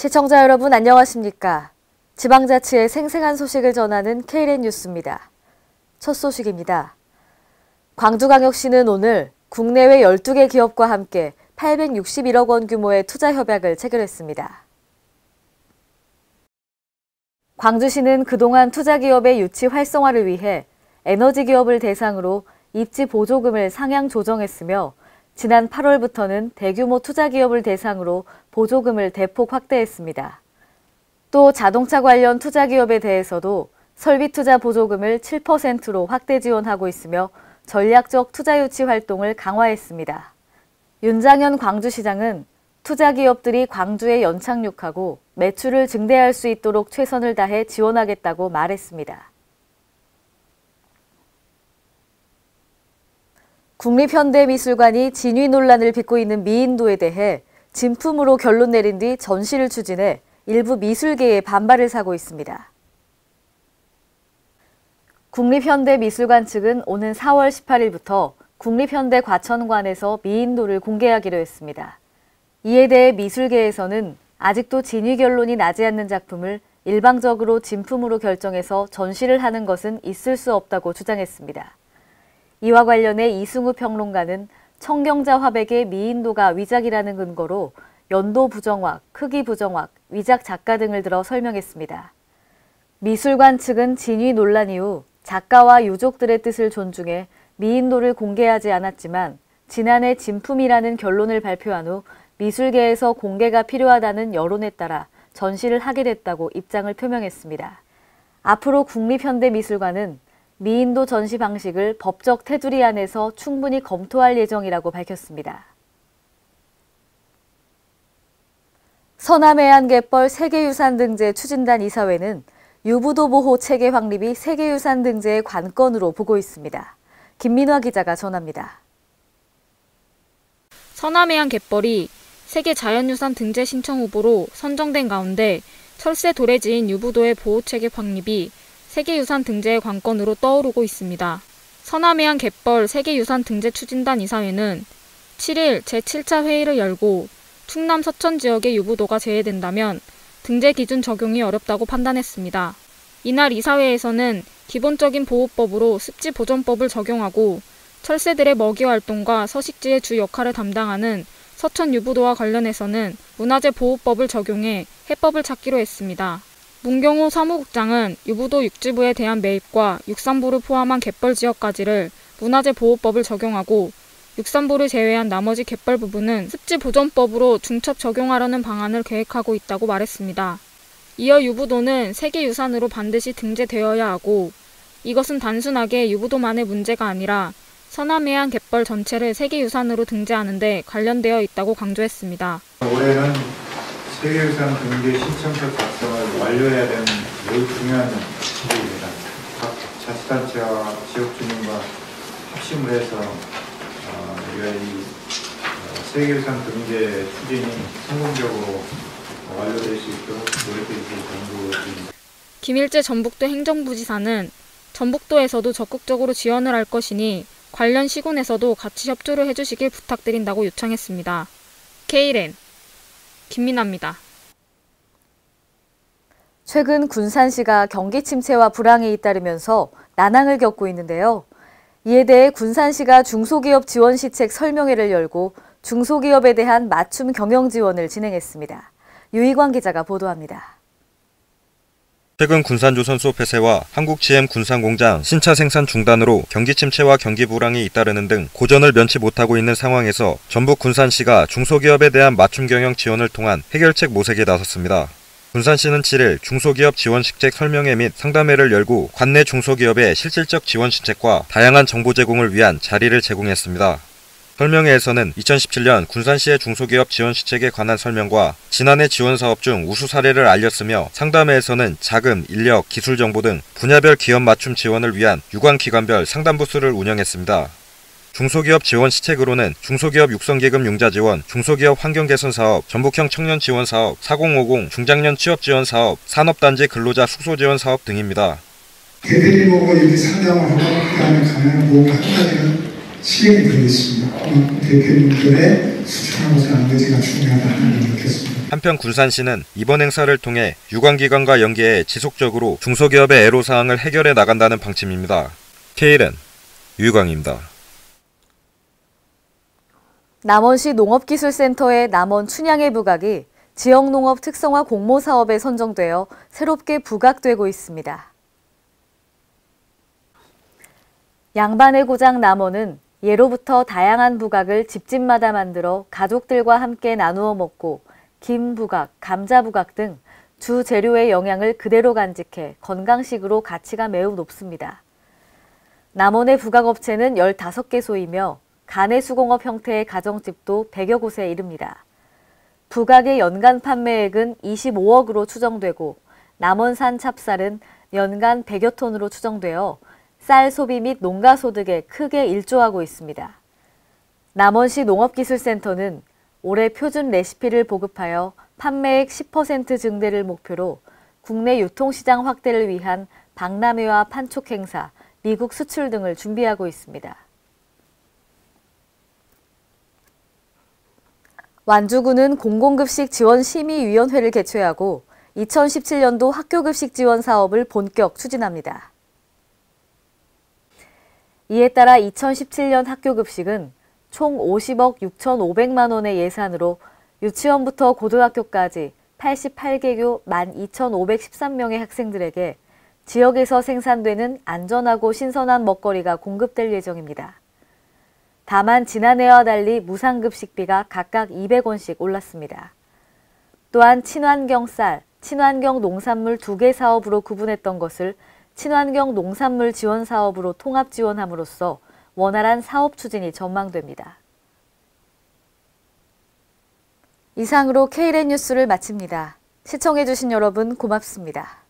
시청자 여러분 안녕하십니까? 지방자치의 생생한 소식을 전하는 KLN 뉴스입니다. 첫 소식입니다. 광주광역시는 오늘 국내외 12개 기업과 함께 861억 원 규모의 투자 협약을 체결했습니다. 광주시는 그동안 투자기업의 유치 활성화를 위해 에너지 기업을 대상으로 입지 보조금을 상향 조정했으며 지난 8월부터는 대규모 투자기업을 대상으로 보조금을 대폭 확대했습니다. 또 자동차 관련 투자기업에 대해서도 설비투자 보조금을 7%로 확대 지원하고 있으며 전략적 투자 유치 활동을 강화했습니다. 윤장현 광주시장은 투자기업들이 광주에 연착륙하고 매출을 증대할 수 있도록 최선을 다해 지원하겠다고 말했습니다. 국립현대미술관이 진위 논란을 빚고 있는 미인도에 대해 진품으로 결론 내린 뒤 전시를 추진해 일부 미술계에 반발을 사고 있습니다. 국립현대미술관 측은 오는 4월 18일부터 국립현대과천관에서 미인도를 공개하기로 했습니다. 이에 대해 미술계에서는 아직도 진위 결론이 나지 않는 작품을 일방적으로 진품으로 결정해서 전시를 하는 것은 있을 수 없다고 주장했습니다. 이와 관련해 이승우 평론가는 청경자 화백의 미인도가 위작이라는 근거로 연도 부정확, 크기 부정확, 위작 작가 등을 들어 설명했습니다. 미술관 측은 진위 논란 이후 작가와 유족들의 뜻을 존중해 미인도를 공개하지 않았지만 지난해 진품이라는 결론을 발표한 후 미술계에서 공개가 필요하다는 여론에 따라 전시를 하게 됐다고 입장을 표명했습니다. 앞으로 국립현대미술관은 미인도 전시 방식을 법적 테두리 안에서 충분히 검토할 예정이라고 밝혔습니다. 서남해안갯벌 세계유산 등재 추진단 이사회는 유부도 보호 체계 확립이 세계유산 등재의 관건으로 보고 있습니다. 김민화 기자가 전합니다. 서남해안 갯벌이 세계 자연유산 등재 신청 후보로 선정된 가운데 철새 도래지인 유부도의 보호체계 확립이 세계유산 등재의 관건으로 떠오르고 있습니다. 서남해안 갯벌 세계유산 등재 추진단 이사회는 7일 제7차 회의를 열고 충남 서천 지역의 유부도가 제외된다면 등재 기준 적용이 어렵다고 판단했습니다. 이날 이사회에서는 기본적인 보호법으로 습지보존법을 적용하고 철새들의 먹이 활동과 서식지의 주 역할을 담당하는 서천 유부도와 관련해서는 문화재 보호법을 적용해 해법을 찾기로 했습니다. 문경호 사무국장은 유부도 육지부에 대한 매입과 육산부를 포함한 갯벌 지역까지를 문화재 보호법을 적용하고 육산부를 제외한 나머지 갯벌 부분은 습지보존법으로 중첩 적용하려는 방안을 계획하고 있다고 말했습니다. 이어 유부도는 세계유산으로 반드시 등재되어야 하고 이것은 단순하게 유부도만의 문제가 아니라 서남해안 갯벌 전체를 세계유산으로 등재하는 데 관련되어 있다고 강조했습니다. 올해는 세계유산 등재 신청서 작성을 완료해야 되는 매우 중요한 시기입니다. 각 자치단체와 지역 주민과 합심을 해서 우리가 이 세계유산 등재 추진이 성공적으로 완료될 수 있도록 노력해 주실 정부입니다. 김일재 전북도 행정부지사는 전북도에서도 적극적으로 지원을 할 것이니 관련 시군에서도 같이 협조를 해주시길 부탁드린다고 요청했습니다. KLN 김민아입니다. 최근 군산시가 경기 침체와 불황에 잇따르면서 난항을 겪고 있는데요. 이에 대해 군산시가 중소기업 지원 시책 설명회를 열고 중소기업에 대한 맞춤 경영 지원을 진행했습니다. 유희광 기자가 보도합니다. 최근 군산조선소 폐쇄와 한국 GM 군산공장 신차 생산 중단으로 경기 침체와 경기 불황이 잇따르는 등 고전을 면치 못하고 있는 상황에서 전북 군산시가 중소기업에 대한 맞춤 경영 지원을 통한 해결책 모색에 나섰습니다. 군산시는 7일 중소기업 지원시책 설명회 및 상담회를 열고 관내 중소기업의 실질적 지원 시책과 다양한 정보 제공을 위한 자리를 제공했습니다. 설명회에서는 2017년 군산시의 중소기업 지원 시책에 관한 설명과 지난해 지원 사업 중 우수 사례를 알렸으며 상담회에서는 자금, 인력, 기술 정보 등 분야별 기업 맞춤 지원을 위한 유관기관별 상담부스를 운영했습니다. 중소기업 지원 시책으로는 중소기업 육성기금 융자 지원, 중소기업 환경 개선 사업, 전북형 청년 지원 사업, 4050 중장년 취업 지원 사업, 산업단지 근로자 숙소 지원 사업 등입니다. 대표님 보고 여기 상담을 하고 그다음에 가면 보고 한 가지는 실행이 되어 있습니다. 대표님들의 수천하고자 하는 게 제가 중요하다는 걸 느꼈습니다. 한편 군산시는 이번 행사를 통해 유관기관과 연계해 지속적으로 중소기업의 애로사항을 해결해 나간다는 방침입니다. KLN 유광입니다. 남원시 농업기술센터의 남원 춘향의 부각이 지역농업 특성화 공모사업에 선정되어 새롭게 부각되고 있습니다. 양반의 고장 남원은 예로부터 다양한 부각을 집집마다 만들어 가족들과 함께 나누어 먹고 김부각, 감자부각 등 주 재료의 영양을 그대로 간직해 건강식으로 가치가 매우 높습니다. 남원의 부각업체는 15개소이며 가내수공업 형태의 가정집도 100여 곳에 이릅니다. 부각의 연간 판매액은 25억으로 추정되고 남원산 찹쌀은 연간 100여 톤으로 추정되어 쌀 소비 및 농가 소득에 크게 일조하고 있습니다. 남원시 농업기술센터는 올해 표준 레시피를 보급하여 판매액 10% 증대를 목표로 국내 유통시장 확대를 위한 박람회와 판촉 행사, 미국 수출 등을 준비하고 있습니다. 완주군은 공공급식 지원 심의위원회를 개최하고 2017년도 학교급식 지원 사업을 본격 추진합니다. 이에 따라 2017년 학교급식은 총 50억 6,500만 원의 예산으로 유치원부터 고등학교까지 88개교 12,513명의 학생들에게 지역에서 생산되는 안전하고 신선한 먹거리가 공급될 예정입니다. 다만 지난해와 달리 무상급식비가 각각 200원씩 올랐습니다. 또한 친환경 쌀, 친환경 농산물 2개 사업으로 구분했던 것을 친환경 농산물 지원 사업으로 통합 지원함으로써 원활한 사업 추진이 전망됩니다. 이상으로 KLN 뉴스를 마칩니다. 시청해주신 여러분 고맙습니다.